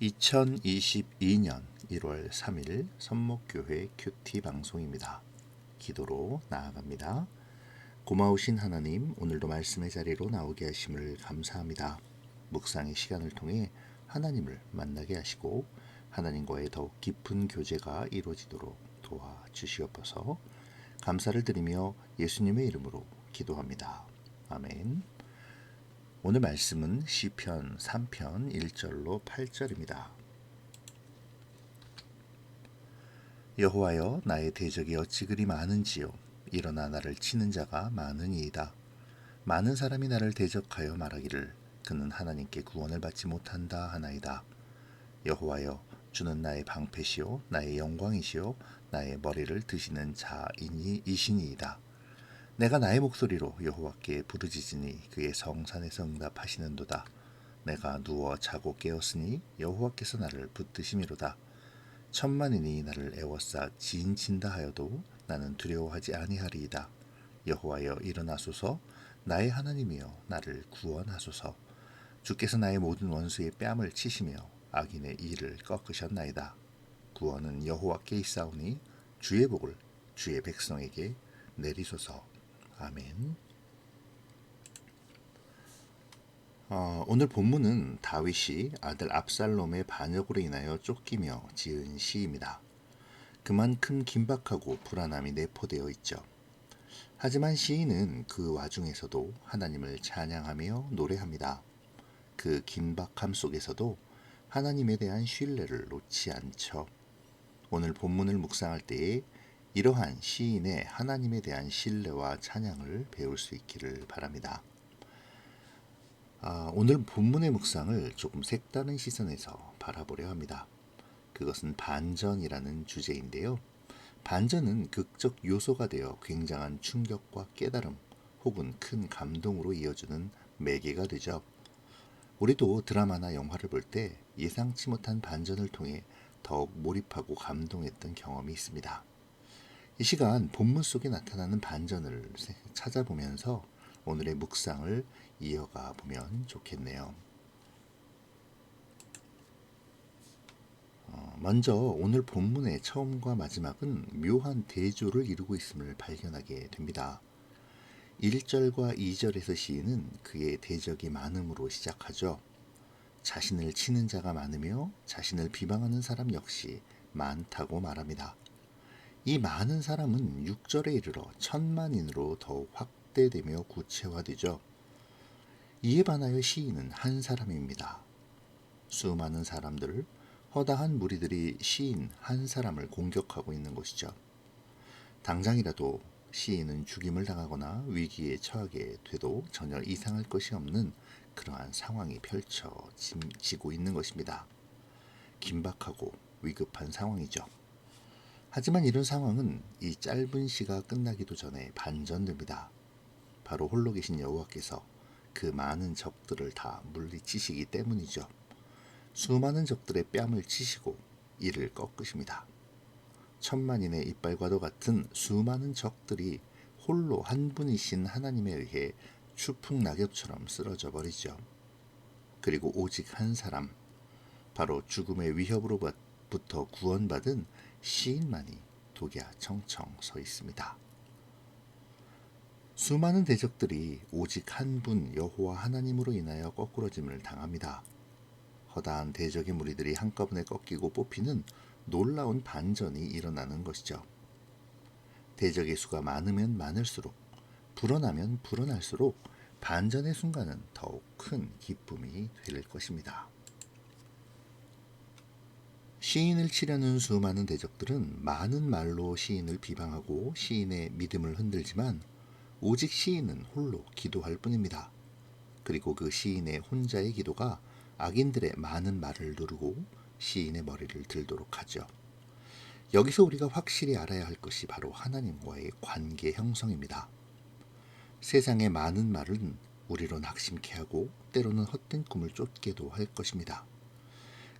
2022년 1월 3일 선목교회 큐티 방송입니다. 기도로 나아갑니다. 고마우신 하나님, 오늘도 말씀의 자리로 나오게 하심을 감사합니다. 묵상의 시간을 통해 하나님을 만나게 하시고 하나님과의 더욱 깊은 교제가 이루어지도록 도와주시옵소서. 감사를 드리며 예수님의 이름으로 기도합니다. 아멘. 오늘 말씀은 시편 3편 1절로 8절입니다. 여호와여, 나의 대적이 어찌 그리 많은지요. 일어나 나를 치는 자가 많으니이다. 많은 사람이 나를 대적하여 말하기를 그는 하나님께 구원을 받지 못한다 하나이다. 여호와여, 주는 나의 방패시요 나의 영광이시요 나의 머리를 드시는 자이시니이다. 내가 나의 목소리로 여호와께 부르짖으니 그의 성산에서 응답하시는도다. 내가 누워 자고 깨었으니 여호와께서 나를 붙드심이로다. 천만인이 나를 애워싸 지인친다 하여도 나는 두려워하지 아니하리이다. 여호와여, 일어나소서. 나의 하나님이여, 나를 구원하소서. 주께서 나의 모든 원수의 뺨을 치시며 악인의 이를 꺾으셨나이다. 구원은 여호와께 있사오니 주의 복을 주의 백성에게 내리소서. 아멘. 오늘 본문은 다윗이 아들 압살롬의 반역으로 인하여 쫓기며 지은 시입니다. 그만큼 긴박하고 불안함이 내포되어 있죠. 하지만 시인은 그 와중에서도 하나님을 찬양하며 노래합니다. 그 긴박함 속에서도 하나님에 대한 신뢰를 놓지 않죠. 오늘 본문을 묵상할 때에 이러한 시인의 하나님에 대한 신뢰와 찬양을 배울 수 있기를 바랍니다. 오늘 본문의 묵상을 조금 색다른 시선에서 바라보려 합니다. 그것은 반전이라는 주제인데요. 반전은 극적 요소가 되어 굉장한 충격과 깨달음 혹은 큰 감동으로 이어주는 매개가 되죠. 우리도 드라마나 영화를 볼 때 예상치 못한 반전을 통해 더욱 몰입하고 감동했던 경험이 있습니다. 이 시간 본문 속에 나타나는 반전을 찾아보면서 오늘의 묵상을 이어가 보면 좋겠네요. 먼저 오늘 본문의 처음과 마지막은 묘한 대조를 이루고 있음을 발견하게 됩니다. 1절과 2절에서 시인은 그의 대적이 많음으로 시작하죠. 자신을 치는 자가 많으며 자신을 비방하는 사람 역시 많다고 말합니다. 이 많은 사람은 6절에 이르러 천만인으로 더욱 확대되며 구체화되죠. 이에 반하여 시인은 한 사람입니다. 수많은 사람들, 허다한 무리들이 시인 한 사람을 공격하고 있는 것이죠. 당장이라도 시인은 죽임을 당하거나 위기에 처하게 돼도 전혀 이상할 것이 없는 그러한 상황이 펼쳐지고 있는 것입니다. 긴박하고 위급한 상황이죠. 하지만 이런 상황은 이 짧은 시가 끝나기도 전에 반전됩니다. 바로 홀로 계신 여호와께서 그 많은 적들을 다 물리치시기 때문이죠. 수많은 적들의 뺨을 치시고 이를 꺾으십니다. 천만인의 이빨과도 같은 수많은 적들이 홀로 한 분이신 하나님에 의해 추풍 낙엽처럼 쓰러져 버리죠. 그리고 오직 한 사람, 바로 죽음의 위협으로부터 구원받은 시인만이 독야청청 서 있습니다. 수많은 대적들이 오직 한 분 여호와 하나님으로 인하여 거꾸러짐을 당합니다. 허다한 대적의 무리들이 한꺼번에 꺾이고 뽑히는 놀라운 반전이 일어나는 것이죠. 대적의 수가 많으면 많을수록, 불어나면 불어날수록 반전의 순간은 더욱 큰 기쁨이 될 것입니다. 시인을 치려는 수많은 대적들은 많은 말로 시인을 비방하고 시인의 믿음을 흔들지만 오직 시인은 홀로 기도할 뿐입니다. 그리고 그 시인의 혼자의 기도가 악인들의 많은 말을 누르고 시인의 머리를 들도록 하죠. 여기서 우리가 확실히 알아야 할 것이 바로 하나님과의 관계 형성입니다. 세상의 많은 말은 우리로 낙심케 하고 때로는 헛된 꿈을 쫓게도 할 것입니다.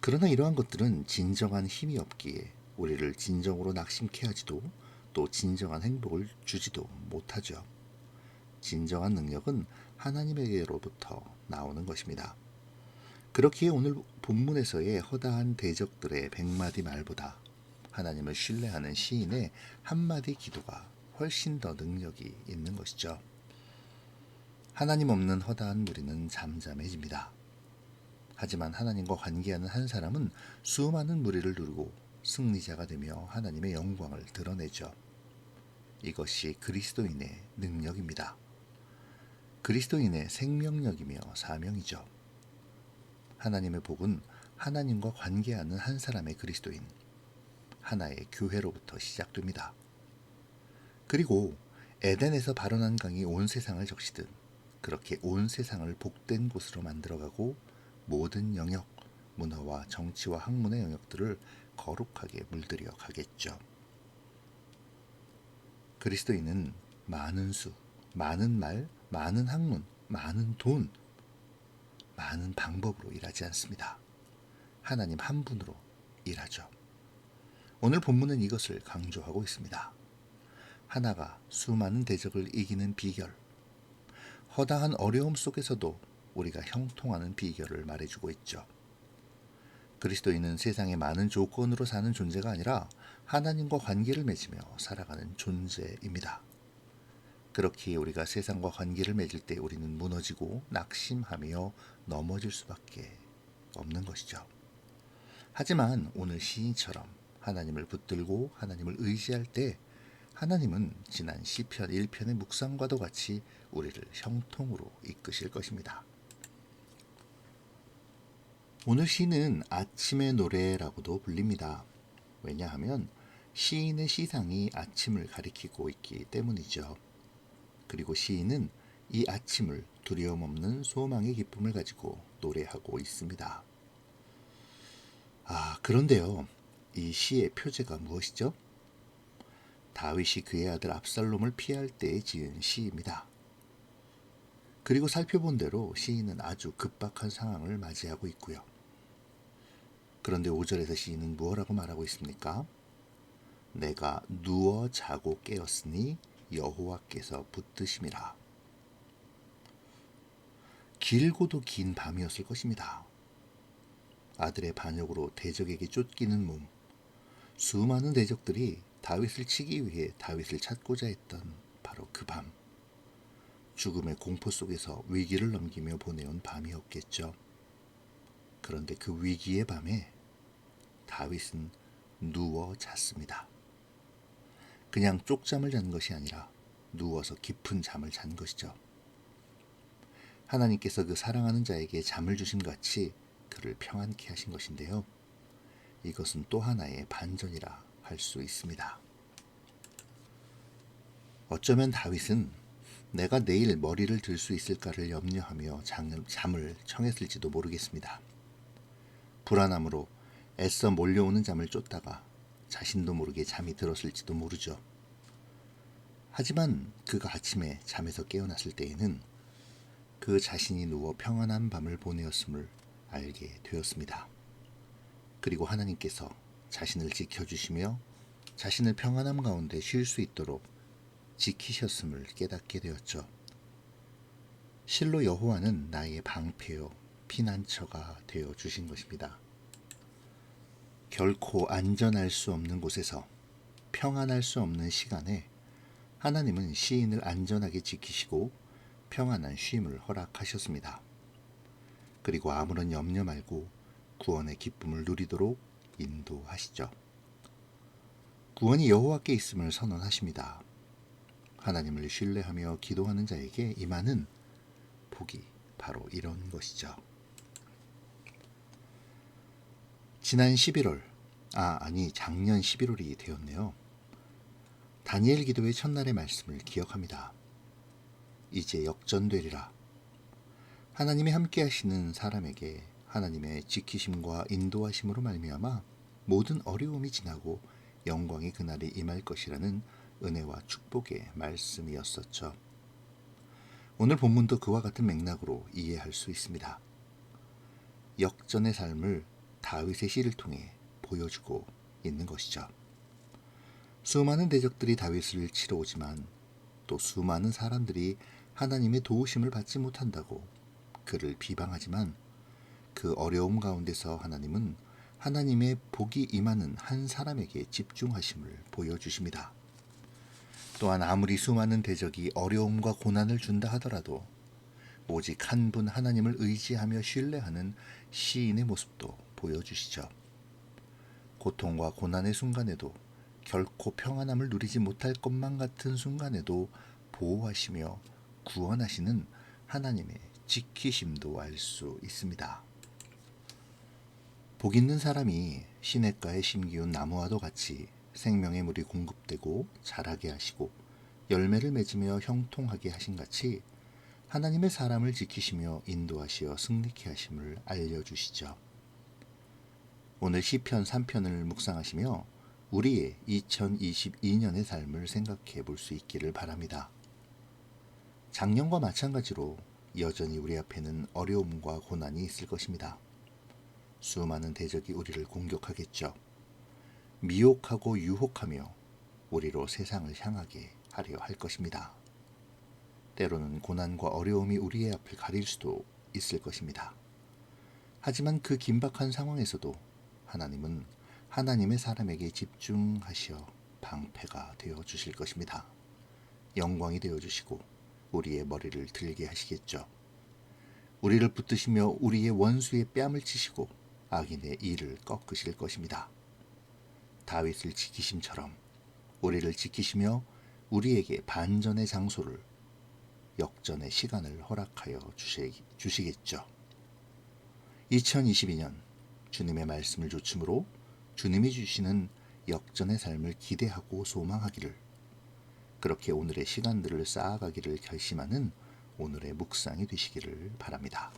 그러나 이러한 것들은 진정한 힘이 없기에 우리를 진정으로 낙심케 하지도 또 진정한 행복을 주지도 못하죠. 진정한 능력은 하나님에게로부터 나오는 것입니다. 그렇기에 오늘 본문에서의 허다한 대적들의 100마디 말보다 하나님을 신뢰하는 시인의 한마디 기도가 훨씬 더 능력이 있는 것이죠. 하나님 없는 허다한 무리는 잠잠해집니다. 하지만 하나님과 관계하는 한 사람은 수많은 무리를 누르고 승리자가 되며 하나님의 영광을 드러내죠. 이것이 그리스도인의 능력입니다. 그리스도인의 생명력이며 사명이죠. 하나님의 복은 하나님과 관계하는 한 사람의 그리스도인, 하나의 교회로부터 시작됩니다. 그리고 에덴에서 발원한 강이 온 세상을 적시듯 그렇게 온 세상을 복된 곳으로 만들어가고 모든 영역, 문화와 정치와 학문의 영역들을 거룩하게 물들여 가겠죠. 그리스도인은 많은 수, 많은 말, 많은 학문, 많은 돈, 많은 방법으로 일하지 않습니다. 하나님 한 분으로 일하죠. 오늘 본문은 이것을 강조하고 있습니다. 하나가 수많은 대적을 이기는 비결, 허다한 어려움 속에서도 우리가 형통하는 비결을 말해주고 있죠. 그리스도인은 세상의 많은 조건으로 사는 존재가 아니라 하나님과 관계를 맺으며 살아가는 존재입니다. 그렇기에 우리가 세상과 관계를 맺을 때 우리는 무너지고 낙심하며 넘어질 수밖에 없는 것이죠. 하지만 오늘 시인처럼 하나님을 붙들고 하나님을 의지할 때 하나님은 지난 시편 1편의 묵상과도 같이 우리를 형통으로 이끄실 것입니다. 오늘 시는 아침의 노래라고도 불립니다. 왜냐하면 시인의 시상이 아침을 가리키고 있기 때문이죠. 그리고 시인은 이 아침을 두려움 없는 소망의 기쁨을 가지고 노래하고 있습니다. 그런데요. 이 시의 표제가 무엇이죠? 다윗이 그의 아들 압살롬을 피할 때에 지은 시입니다. 그리고 살펴본 대로 시인은 아주 급박한 상황을 맞이하고 있고요. 그런데 5절에서 시인은 무엇라고 말하고 있습니까? 내가 누워 자고 깨었으니 여호와께서 붙드심이라. 길고도 긴 밤이었을 것입니다. 아들의 반역으로 대적에게 쫓기는 몸, 수많은 대적들이 다윗을 치기 위해 다윗을 찾고자 했던 바로 그 밤, 죽음의 공포 속에서 위기를 넘기며 보내온 밤이었겠죠. 그런데 그 위기의 밤에 다윗은 누워 잤습니다. 그냥 쪽잠을 잔 것이 아니라 누워서 깊은 잠을 잔 것이죠. 하나님께서 그 사랑하는 자에게 잠을 주심 같이 그를 평안케 하신 것인데요. 이것은 또 하나의 반전이라 할 수 있습니다. 어쩌면 다윗은 내가 내일 머리를 들 수 있을까를 염려하며 잠을 청했을지도 모르겠습니다. 불안함으로 애써 몰려오는 잠을 쫓다가 자신도 모르게 잠이 들었을지도 모르죠. 하지만 그가 아침에 잠에서 깨어났을 때에는 그 자신이 누워 평안한 밤을 보내었음을 알게 되었습니다. 그리고 하나님께서 자신을 지켜주시며 자신을 평안함 가운데 쉴 수 있도록 지키셨음을 깨닫게 되었죠. 실로 여호와는 나의 방패요 피난처가 되어 주신 것입니다. 결코 안전할 수 없는 곳에서 평안할 수 없는 시간에 하나님은 시인을 안전하게 지키시고 평안한 쉼을 허락하셨습니다. 그리고 아무런 염려 말고 구원의 기쁨을 누리도록 인도하시죠. 구원이 여호와께 있음을 선언하십니다. 하나님을 신뢰하며 기도하는 자에게 임하는 복이 바로 이런 것이죠. 지난 11월, 작년 11월이 되었네요. 다니엘 기도의 첫날의 말씀을 기억합니다. 이제 역전되리라. 하나님이 함께 하시는 사람에게 하나님의 지키심과 인도하심으로 말미암아 모든 어려움이 지나고 영광의 그날이 임할 것이라는 은혜와 축복의 말씀이었었죠. 오늘 본문도 그와 같은 맥락으로 이해할 수 있습니다. 역전의 삶을 다윗의 시를 통해 보여주고 있는 것이죠. 수많은 대적들이 다윗을 치러 오지만 또 수많은 사람들이 하나님의 도우심을 받지 못한다고 그를 비방하지만 그 어려움 가운데서 하나님은 하나님의 복이 임하는 한 사람에게 집중하심을 보여주십니다. 또한 아무리 수많은 대적이 어려움과 고난을 준다 하더라도 오직 한 분 하나님을 의지하며 신뢰하는 시인의 모습도 보여주시죠. 고통과 고난의 순간에도 결코 평안함을 누리지 못할 것만 같은 순간에도 보호하시며 구원하시는 하나님의 지키심도 알 수 있습니다. 복 있는 사람이 시냇가에 심기운 나무와도 같이 생명의 물이 공급되고 자라게 하시고 열매를 맺으며 형통하게 하신 같이 하나님의 사람을 지키시며 인도하시어 승리케 하심을 알려주시죠. 오늘 시편 3편을 묵상하시며 우리의 2022년의 삶을 생각해 볼 수 있기를 바랍니다. 작년과 마찬가지로 여전히 우리 앞에는 어려움과 고난이 있을 것입니다. 수많은 대적이 우리를 공격하겠죠. 미혹하고 유혹하며 우리로 세상을 향하게 하려 할 것입니다. 때로는 고난과 어려움이 우리의 앞을 가릴 수도 있을 것입니다. 하지만 그 긴박한 상황에서도 하나님은 하나님의 사람에게 집중하시어 방패가 되어 주실 것입니다. 영광이 되어 주시고 우리의 머리를 들게 하시겠죠. 우리를 붙드시며 우리의 원수의 뺨을 치시고 악인의 이를 꺾으실 것입니다. 다윗을 지키심처럼 우리를 지키시며 우리에게 반전의 장소를 역전의 시간을 허락하여 주시겠죠. 2022년 주님의 말씀을 조침으로 주님이 주시는 역전의 삶을 기대하고 소망하기를, 그렇게 오늘의 시간들을 쌓아가기를 결심하는 오늘의 묵상이 되시기를 바랍니다.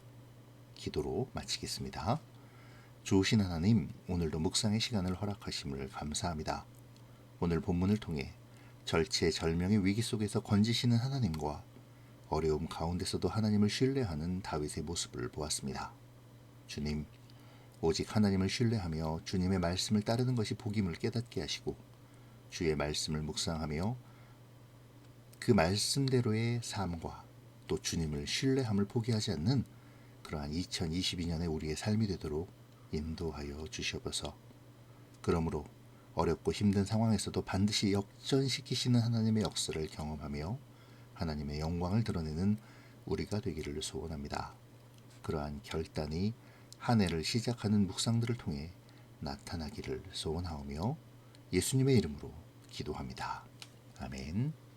기도로 마치겠습니다. 좋으신 하나님, 오늘도 묵상의 시간을 허락하심을 감사합니다. 오늘 본문을 통해 절체절명의 위기 속에서 건지시는 하나님과 어려움 가운데서도 하나님을 신뢰하는 다윗의 모습을 보았습니다. 주님, 오직 하나님을 신뢰하며 주님의 말씀을 따르는 것이 복임을 깨닫게 하시고 주의 말씀을 묵상하며 그 말씀대로의 삶과 또 주님을 신뢰함을 포기하지 않는 그러한 2022년의 우리의 삶이 되도록 인도하여 주시옵소서. 그러므로 어렵고 힘든 상황에서도 반드시 역전시키시는 하나님의 역사를 경험하며 하나님의 영광을 드러내는 우리가 되기를 소원합니다. 그러한 결단이 한 해를 시작하는 묵상들을 통해 나타나기를 소원하오며 예수님의 이름으로 기도합니다. 아멘.